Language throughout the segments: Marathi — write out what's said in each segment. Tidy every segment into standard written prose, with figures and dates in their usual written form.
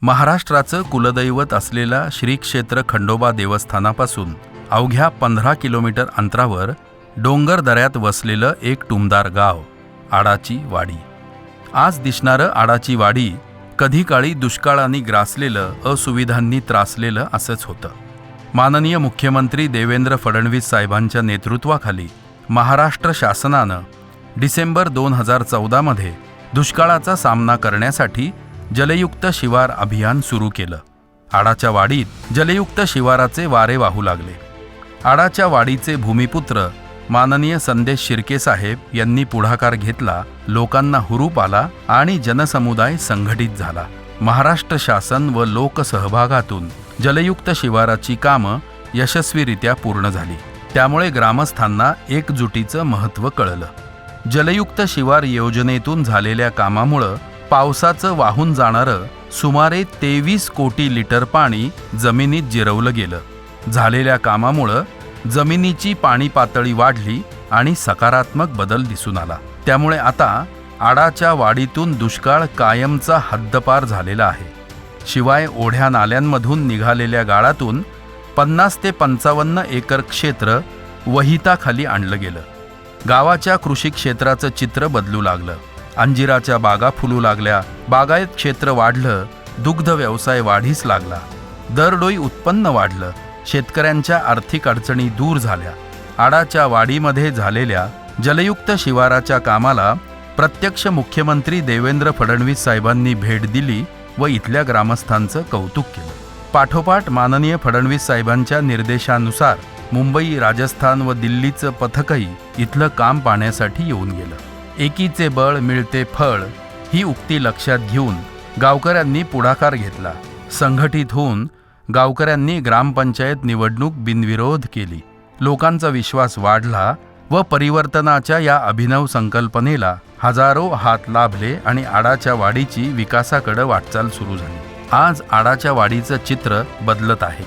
महाराष्ट्राचं कुलदैवत असलेला श्री क्षेत्र खंडोबा देवस्थानापासून अवघ्या 15 किलोमीटर अंतरावर डोंगर दऱ्यात वसलेलं एक टुमदार गाव आडाची वाडी। आज दिसणारं आडाची वाडी कधी काळी दुष्काळाने ग्रासलेलं, असुविधांनी त्रासलेलं असंच होतं। माननीय मुख्यमंत्री देवेंद्र फडणवीस साहेबांच्या नेतृत्वाखाली महाराष्ट्र शासनानं डिसेंबर 2014 मध्ये दुष्काळाचा सामना करण्यासाठी जलयुक्त शिवार अभियान सुरू केलं। आडाच्या वाडीत जलयुक्त शिवाराचे वारे वाहू लागले। आडाच्या वाडीचे भूमिपुत्र माननीय संदेश शिर्के साहेब यांनी पुढाकार घेतला, लोकांना हुरूप आला आणि जनसमुदाय संघटित झाला। महाराष्ट्र शासन व लोकसहभागातून जलयुक्त शिवाराची कामं यशस्वीरित्या पूर्ण झाली। त्यामुळे ग्रामस्थांना एकजुटीचं महत्त्व कळलं। जलयुक्त शिवार योजनेतून झालेल्या कामामुळे पावसाचं वाहून जाणारं सुमारे 23 कोटी लिटर पाणी जमिनीत जिरवलं गेलं। झालेल्या कामामुळे जमिनीची पाणी पातळी वाढली आणि सकारात्मक बदल दिसून आला। त्यामुळे आता आडाच्या वाडीतून दुष्काळ कायमचा हद्दपार झालेला आहे। शिवाय ओढ्या नाल्यांमधून निघालेल्या गाळातून 50 ते 55 एकर क्षेत्र वहिताखाली आणलं गेलं। गावाच्या कृषी क्षेत्राचं चित्र बदलू लागलं। अंजिराच्या बागा फुलू लागल्या, बागायत क्षेत्र वाढलं, दुग्ध व्यवसाय वाढीस लागला, दरडोई उत्पन्न वाढलं, शेतकऱ्यांच्या आर्थिक अडचणी दूर झाल्या। आडाच्या वाडीमध्ये झालेल्या जलयुक्त शिवाराच्या कामाला प्रत्यक्ष मुख्यमंत्री देवेंद्र फडणवीस साहेबांनी भेट दिली व इथल्या ग्रामस्थांचं कौतुक केलं। पाठोपाठ माननीय फडणवीस साहेबांच्या निर्देशानुसार मुंबई, राजस्थान व दिल्लीचं पथकही इथलं काम पाहण्यासाठी येऊन गेलं। एकीचे बळ मिळते फळ ही उक्ती लक्षात घेऊन गावकऱ्यांनी पुढाकार घेतला। संघटित होऊन गावकऱ्यांनी ग्रामपंचायत निवडणूक बिनविरोध केली। लोकांचा विश्वास वाढला व परिवर्तनाच्या या अभिनव संकल्पनेला हजारो हात लाभले आणि आडाच्या वाडीची विकासाकडे वाटचाल सुरू झाली। आज आडाच्या वाडीचं चित्र बदलत आहे।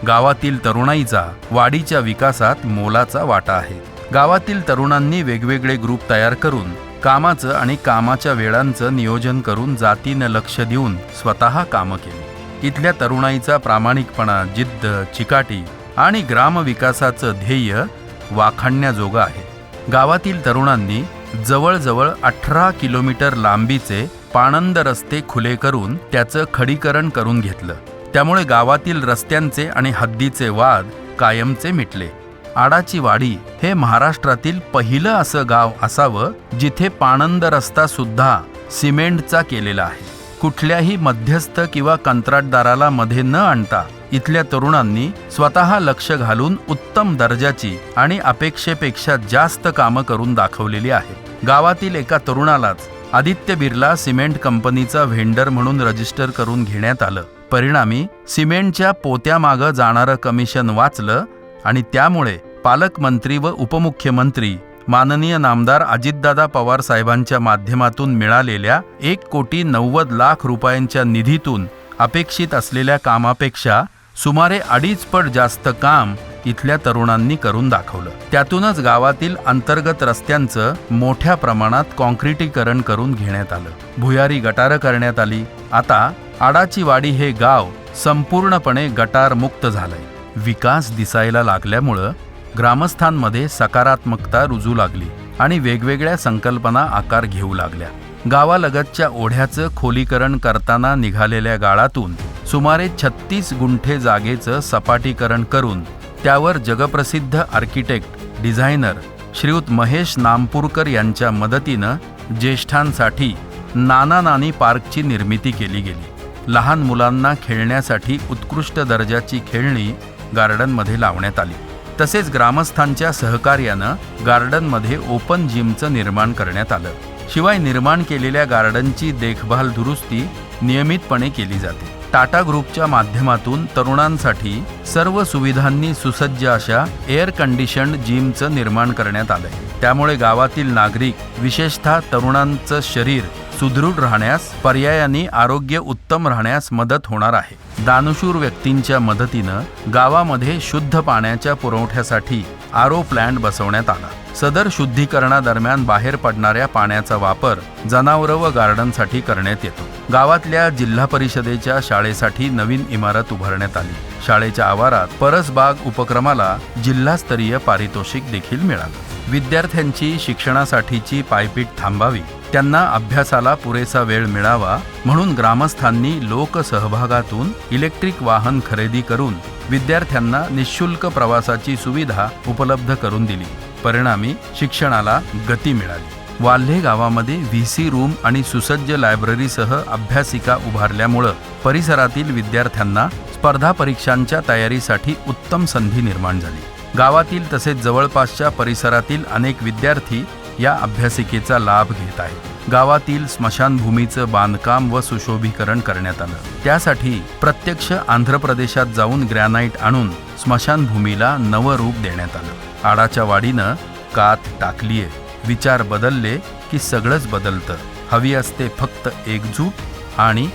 गावातील तरुणाईचा वाडीच्या विकासात मोलाचा वाटा आहे। गावातील तरुणांनी वेगवेगळे ग्रुप तयार करून कामाचं आणि कामाच्या वेळांचं नियोजन करून जातीनं लक्ष देऊन स्वतः कामं केली। इथल्या तरुणाईचा प्रामाणिकपणा, जिद्द, चिकाटी आणि ग्रामविकासाचं ध्येय वाखाणण्याजोगं आहे। गावातील तरुणांनी जवळजवळ 18 किलोमीटर लांबीचे पाणंद रस्ते खुले करून त्याचं खडीकरण करून घेतलं। त्यामुळे गावातील रस्त्यांचे आणि हद्दीचे वाद कायमचे मिटले। आडाची वाडी हे महाराष्ट्रातील पहिलं असं गाव असावं जिथे पाणंद रस्ता सुद्धा सिमेंटचा केलेला आहे। कुठल्याही मध्यस्थ किंवा कंत्राटदाराला मध्ये न आणता इथल्या तरुणांनी स्वतः लक्ष घालून उत्तम दर्जाची आणि अपेक्षेपेक्षा जास्त कामं करून दाखवलेली आहेत। गावातील एका तरुणालाच आदित्य बिर्ला सिमेंट कंपनीचा व्हेंडर म्हणून रजिस्टर करून घेण्यात आलं। परिणामी सिमेंटच्या पोत्यामागं जाणारं कमिशन वाचलं आणि त्यामुळे पालकमंत्री व उपमुख्यमंत्री माननीय नामदार अजितदादा पवार साहेबांच्या माध्यमातून मिळालेल्या 1,90,00,000 रुपयांच्या निधीतून अपेक्षित असलेल्या कामापेक्षा सुमारे 2.5 पट जास्त काम इथल्या तरुणांनी करून दाखवलं। त्यातूनच गावातील अंतर्गत रस्त्यांचं मोठ्या प्रमाणात कॉन्क्रिटीकरण करून घेण्यात आलं। भुयारी गटारं करण्यात आली। आता आडाची वाडी हे गाव संपूर्णपणे गटारमुक्त झालंय। विकास दिसायला लागल्यामुळं ग्रामस्थांमध्ये सकारात्मकता रुजू लागली आणि वेगवेगळ्या संकल्पना आकार घेऊ लागल्या। गावालगतच्या ओढ्याचं खोलीकरण करताना निघालेल्या गाळातून सुमारे 36 गुंठे जागेचं सपाटीकरण करून त्यावर जगप्रसिद्ध आर्किटेक्ट डिझायनर श्रीयुत महेश नामपूरकर यांच्या मदतीनं ज्येष्ठांसाठी नाना नानी पार्कची निर्मिती केली गेली। लहान मुलांना खेळण्यासाठी उत्कृष्ट दर्जाची खेळणी गार्डनमध्ये लावण्यात आली। तसेच ग्रामस्थांच्या सहकार्यानं गार्डनमध्ये ओपन जिमचं निर्माण करण्यात आलं। शिवाय निर्माण केलेल्या गार्डनची देखभाल दुरुस्ती नियमितपणे केली जाते। टाटा ग्रुपच्या माध्यमातून तरुणांसाठी सर्व सुविधांनी सुसज्ज अशा एअर कंडिशन्ड जिमचं निर्माण करण्यात आलंय। त्यामुळे गावातील नागरिक, विशेषतः तरुणांचं शरीर सुदृढ राहण्यास, पर्यायाने आरोग्य उत्तम राहण्यास मदत होणार आहे। दानशूर व्यक्तींच्या मदतीनं गावामध्ये शुद्ध पाण्याच्या पुरवठ्यासाठी आरओ प्लांट बसवण्यात आला। सदर शुद्धीकरणादरम्यान बाहेर पडणाऱ्या पाण्याचा वापर जनावरं व गार्डनसाठी करण्यात येतो। गावातल्या जिल्हा परिषदेच्या शाळेसाठी नवीन इमारत उभारण्यात आली। शाळेच्या आवारात परसबाग उपक्रमाला जिल्हास्तरीय पारितोषिक देखील मिळालं। विद्यार्थ्यांची शिक्षणासाठीची पायपीट थांबावी, त्यांना अभ्यासाला पुरेसा वेळ मिळावा म्हणून ग्रामस्थांनी लोकसहभागातून इलेक्ट्रिक वाहन खरेदी करून विद्यार्थ्यांना निःशुल्क प्रवासाची सुविधा उपलब्ध करून दिली। परिणामी शिक्षणाला गती मिळाली। वाल्हे गावामध्ये व्हीसी रूम आणि सुसज्ज लायब्ररीसह अभ्यासिका उभारल्यामुळे परिसरातील विद्यार्थ्यांना स्पर्धा परीक्षांच्या तयारीसाठी उत्तम संधी निर्माण झाली। गावातील तसेच जवळपासच्या परिसरातील अनेक विद्यार्थी या अभ्यासिकेचा लाभ घेत आहेत। गावातील स्मशानभूमीचं बांधकाम व सुशोभीकरण करण्यात आलं। त्यासाठी प्रत्यक्ष आंध्र प्रदेशात जाऊन ग्रॅनाइट आणून स्मशानभूमीला नवं रूप देण्यात आलं। आडाच्या वाडीनं कात टाकलीये, विचार बदलले की सगळंच बदलतं। हवी असते फक्त एकजूट आणि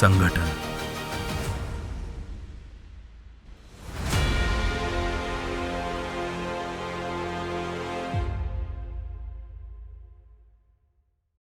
संघटन।